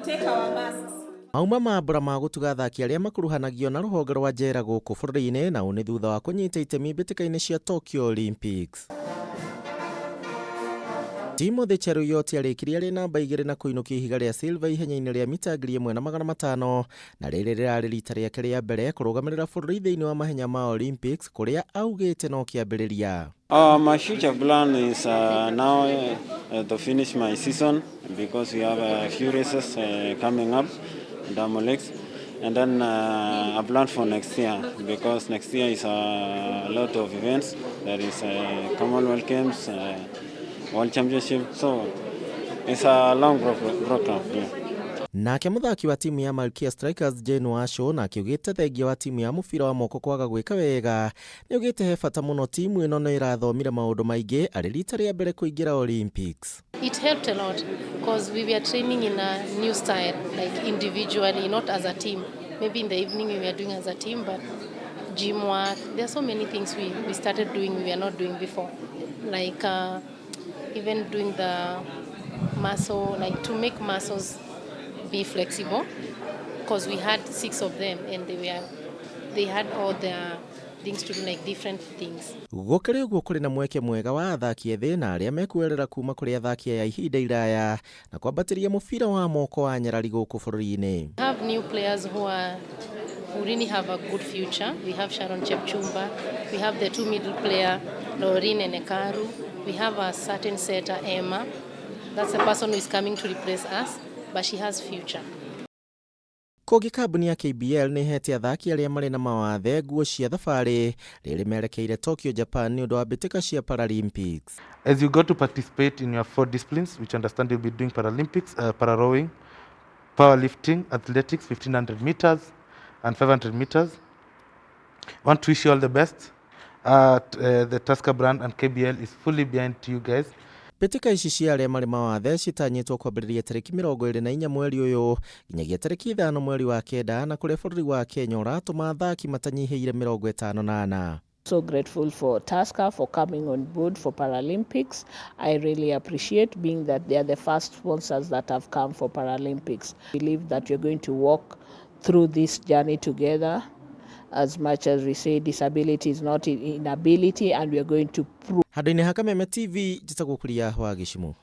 take our masks. Mauma mambura ma gutuga athaki aria makuruhanagio na ruhonge rwa njera guku bururi-ini na uni thutha wa kunyita itemi mbitika-ini cia Tokyo Olympics. Timothy Cheruiyot arikirie ari namba 2 na kuinukia ihiga ria silver ihenya-ini ria mita 1,500 na riri rirari rita riake ria mbere kurugamirira bururi thiini wa mahenya ma Olympics kuria augite no kiambiriria. My future plan is now to finish my season because we have a few races coming up in the Olympics, and then I plan for next year because next year is a lot of events. There is Commonwealth Games, World Championship, so it's a long program. Nake muthaki wa timu ya Malkia Strikers Jane Washo na akiugite thengia wa timu ya mubira wa moko kwaga gwika wega ni ugite he bata muno timu ino no irathomire maundu maingi ari rita ria mbere kuingira Olympics. It helped a lot because we were training in a new style, like individually, not as a team. Maybe in the evening we were doing as a team, but gym work, there are so many things we started doing we were not doing before. Like even doing the muscle, like to make muscles be flexible, because we had 6 of them and they had all their things to do, like different things. Gukiri uguo kuri na mweke mwega wa athaki ethi na aria mekuerera kuma kuri athaki ya ihinda iraya na kwambatiria mubira wa moko wa nyarari guku bururi-ini. We have new players who really have a good future. We have Sharon Chepchumba, we have the 2 middle player Lauren and Ekaru, we have a certain setter Emma. That's the person who is coming to replace us, but she has future. Kungi kambuni ya KBL ni hete athaki aria mari na mawathe nguo cia thabari riri merekeire Tokyo, Japan ni undu wa mbitika cia Paralympics. As you go to participate in your 4 disciplines, which understand you'll be doing Paralympics, para-rowing, powerlifting, athletics, 1500 meters and 500 meters. I want to wish you all the best. The Tusker brand and KBL is fully behind you guys. Mbitika ici cia aria mari mawathe citanyitwo kwambiriria tariki 24 mweri uyu nginyagia tariki 5 mweri wa kenda na kuria bururi wa Kenya uratuma athaki matanyihiire 58. So grateful for Tusker for coming on board for Paralympics. I really appreciate being that they are the first sponsors that have come for Paralympics. I believe that you're going to walk through this journey together. As much as we say disability is not inability, and we are going to prove. Handũ-inĩ ha Kameme TV njitagwo Kuria wa Gicimu.